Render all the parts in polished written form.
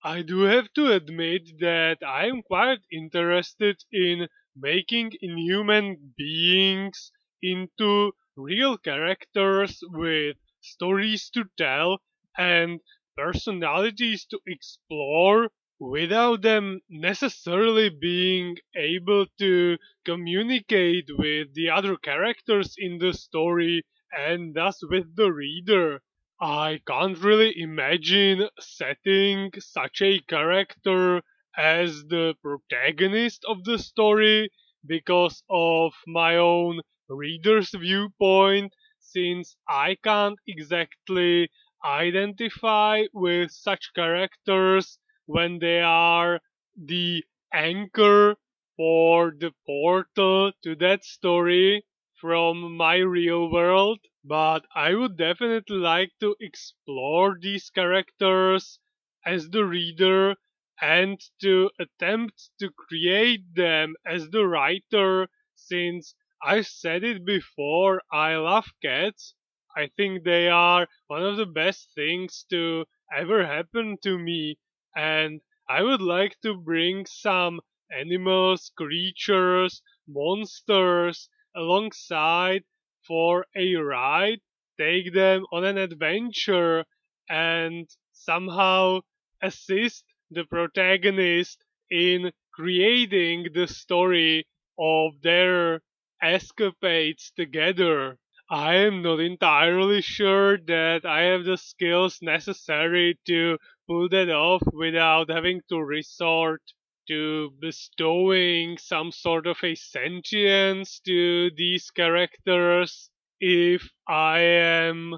I do have to admit that I am quite interested in making inhuman beings into real characters with stories to tell and personalities to explore without them necessarily being able to communicate with the other characters in the story and thus with the reader. I can't really imagine setting such a character as the protagonist of the story because of my own reader's viewpoint, since I can't exactly identify with such characters when they are the anchor for the portal to that story from my real world. But I would definitely like to explore these characters as the reader and to attempt to create them as the writer, since I've said it before, I love cats. I think they are one of the best things to ever happen to me, and I would like to bring some animals, creatures, monsters alongside for a ride, take them on an adventure, and somehow assist the protagonist in creating the story of their escapades together. I am not entirely sure that I have the skills necessary to pull that off without having to resort to bestowing some sort of a sentience to these characters. If I am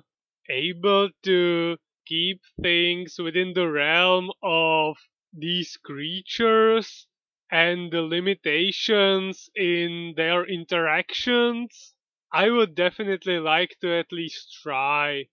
able to keep things within the realm of these creatures and the limitations in their interactions, I would definitely like to at least try.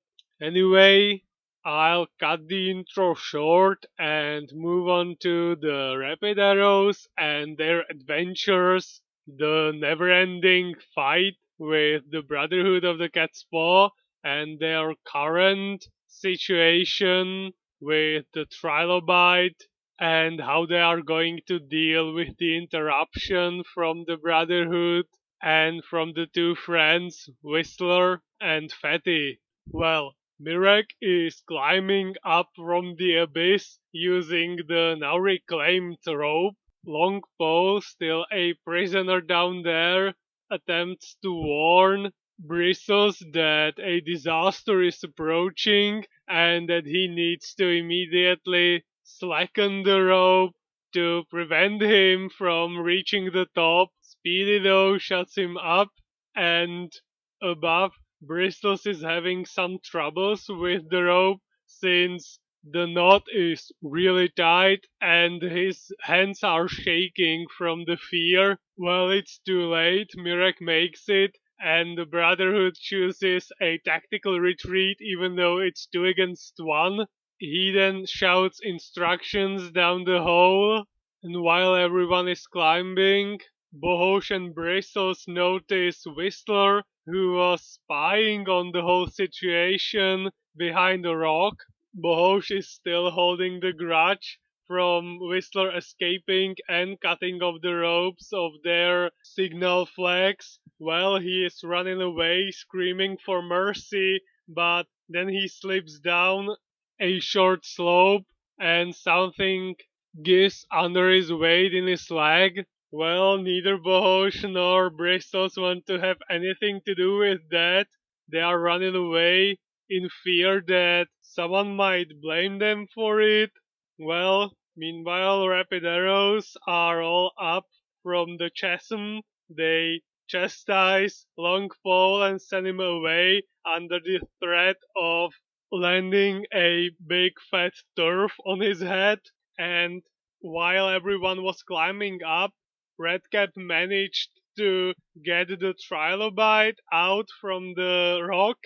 Anyway, I'll cut the intro short and move on to the rapid arrows and their adventures, the never ending fight with the Brotherhood of the Cat's Paw, and their current situation with the trilobite, and how they are going to deal with the interruption from the Brotherhood and from the two friends, Whistler and Fatty. Well, Mirek is climbing up from the abyss using the now reclaimed rope. Longpole, still a prisoner down there, attempts to warn Bristles that a disaster is approaching and that he needs to immediately slacken the rope to prevent him from reaching the top. Speedy though shuts him up, and above, Bristles is having some troubles with the rope since the knot is really tight and his hands are shaking from the fear. Well, it's too late. Mirek makes it, and the Brotherhood chooses a tactical retreat even though it's 2 against 1. He then shouts instructions down the hole, and while everyone is climbing, Bohosh and Bristles notice Whistler, who was spying on the whole situation behind a rock. Bohosh is still holding the grudge from Whistler escaping and cutting off the ropes of their signal flags while he is running away screaming for mercy, but then he slips down a short slope and something gives under his weight in his leg. Well, neither Bohosh nor Bristles want to have anything to do with that. They are running away in fear that someone might blame them for it. Well, meanwhile, rapid arrows are all up from the chasm. They chastise Longpole and send him away under the threat of landing a big fat turf on his head. And while everyone was climbing up, Redcap managed to get the trilobite out from the rock,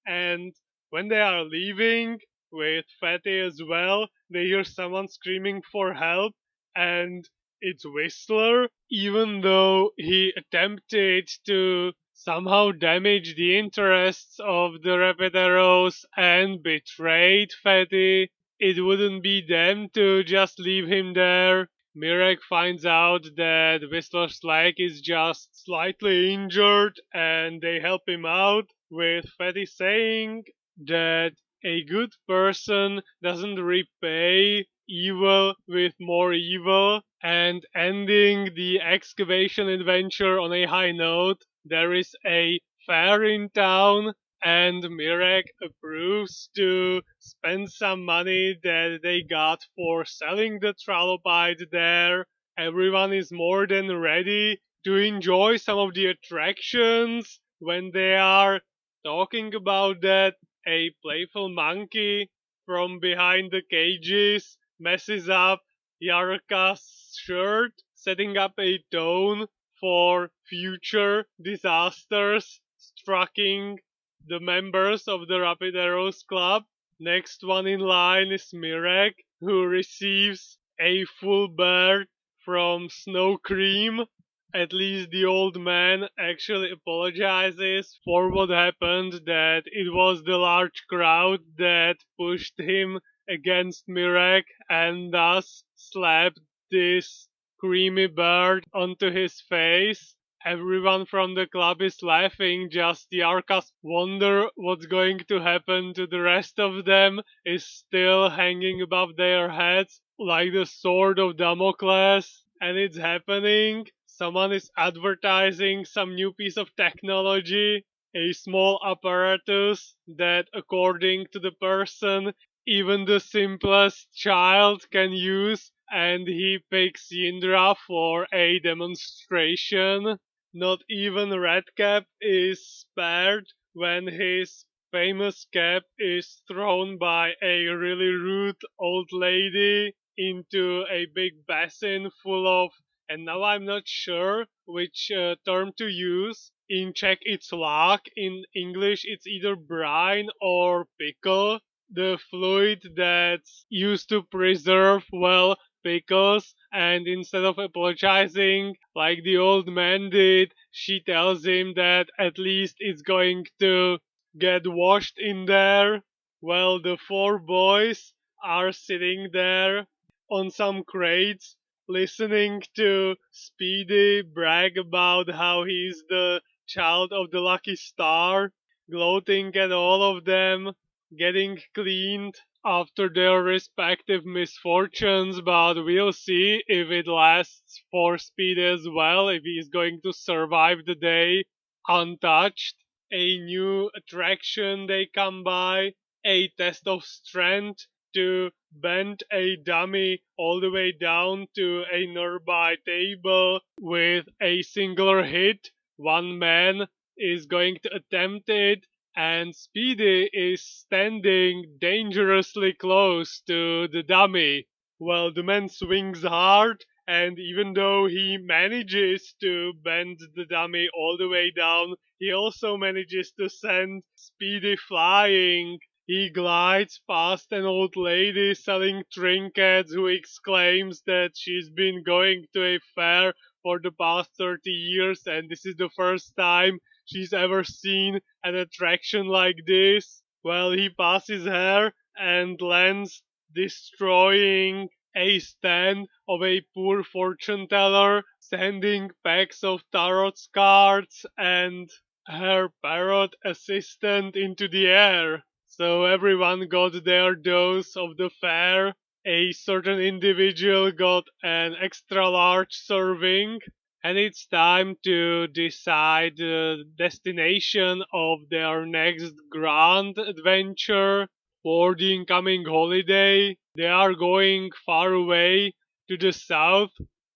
and when they are leaving with Fatty as well, they hear someone screaming for help, and it's Whistler, even though he attempted to somehow damage the interests of the Rapid Arrows and betrayed Fatty. it wouldn't be them to just leave him there. Mirek finds out that Whistler's leg is just slightly injured and they help him out with Fatty saying that a good person doesn't repay evil with more evil, and ending the excavation adventure on a high note. There is a fair in town and Mirek approves to spend some money that they got for selling the trilobite there. Everyone is more than ready to enjoy some of the attractions. When they are talking about that, a playful monkey from behind the cages messes up Yarka's shirt, setting up a tone for future disasters striking the members of the Rapid Arrows Club. Next one in line is Mirek, who receives a full bear from Snow Cream. At least the old man actually apologizes for what happened, that it was the large crowd that pushed him against Mirek and thus slapped this creamy bird onto his face. Everyone from the club is laughing, just the Arcas wonder what's going to happen to the rest of them is still hanging above their heads like the sword of Damocles, and it's happening. Someone is advertising some new piece of technology, a small apparatus that, according to the person, even the simplest child can use, and he picks Yindra for a demonstration. Not even Redcap is spared when his famous cap is thrown by a really rude old lady into a big basin full of, and now I'm not sure which term to use. In Czech it's lak, in English it's either brine or pickle, the fluid that's used to preserve, well, pickles. And instead of apologizing like the old man did, she tells him that at least it's going to get washed in there. Well, the four boys are sitting there on some crates listening to Speedy brag about how he's the child of the lucky star, gloating at all of them getting cleaned after their respective misfortunes, but we'll see if it lasts for Speed as well, if he's going to survive the day untouched. A new attraction they come by, a test of strength to bend a dummy all the way down to a nearby table with a singular hit. One man is going to attempt it, and Speedy is standing dangerously close to the dummy. Well, the man swings hard, and even though he manages to bend the dummy all the way down, he also manages to send Speedy flying. He glides past an old lady selling trinkets who exclaims that she's been going to a fair for the past 30 years and this is the first time she's ever seen an attraction like this. Well, he passes her and lands destroying a stand of a poor fortune teller, sending packs of tarot cards and her parrot assistant into the air. So everyone got their dose of the fair. A certain individual got an extra large serving, and it's time to decide the destination of their next grand adventure for the incoming holiday. They are going far away to the south,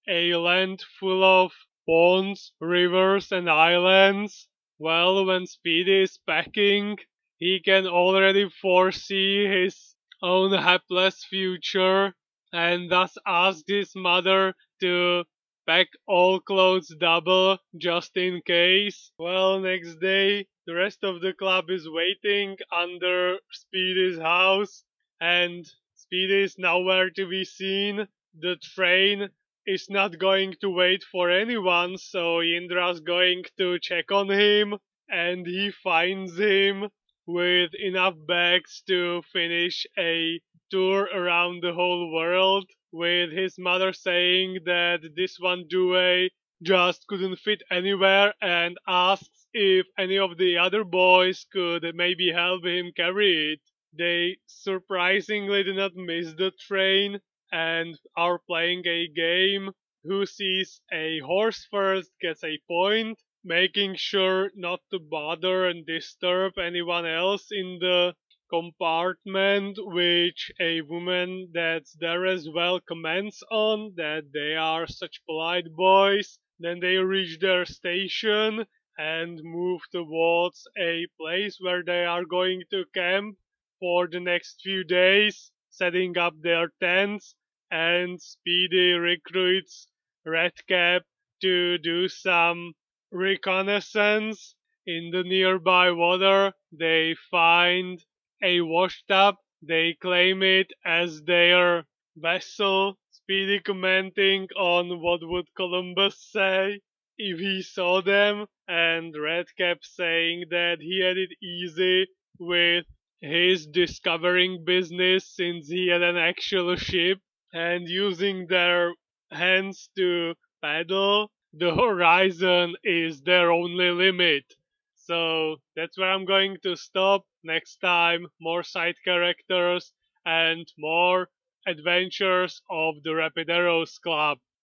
a land full of ponds, rivers, and islands. Well, when Speedy is packing, he can already foresee his own hapless future and thus asks his mother to pack all clothes double just in case. Well, next day, the rest of the club is waiting under Speedy's house, and Speedy is nowhere to be seen. The train is not going to wait for anyone, so Indra's going to check on him, and he finds him with enough bags to finish a tour around the whole world, with his mother saying that this one duet just couldn't fit anywhere and asks if any of the other boys could maybe help him carry it. They surprisingly did not miss the train and are playing a game. Who sees a horse first gets a point, making sure not to bother and disturb anyone else in the compartment, which a woman that's there as well comments on that they are such polite boys. Then they reach their station and move towards a place where they are going to camp for the next few days, setting up their tents, and Speedy recruits Redcap to do some reconnaissance. In the nearby water, they find a washtub. They claim it as their vessel. Speedy commenting on what would Columbus say if he saw them, and Redcap saying that he had it easy with his discovering business since he had an actual ship and using their hands to paddle. The horizon is their only limit. So that's where I'm going to stop. Next time, more side characters and more adventures of the Rapid Arrows Club.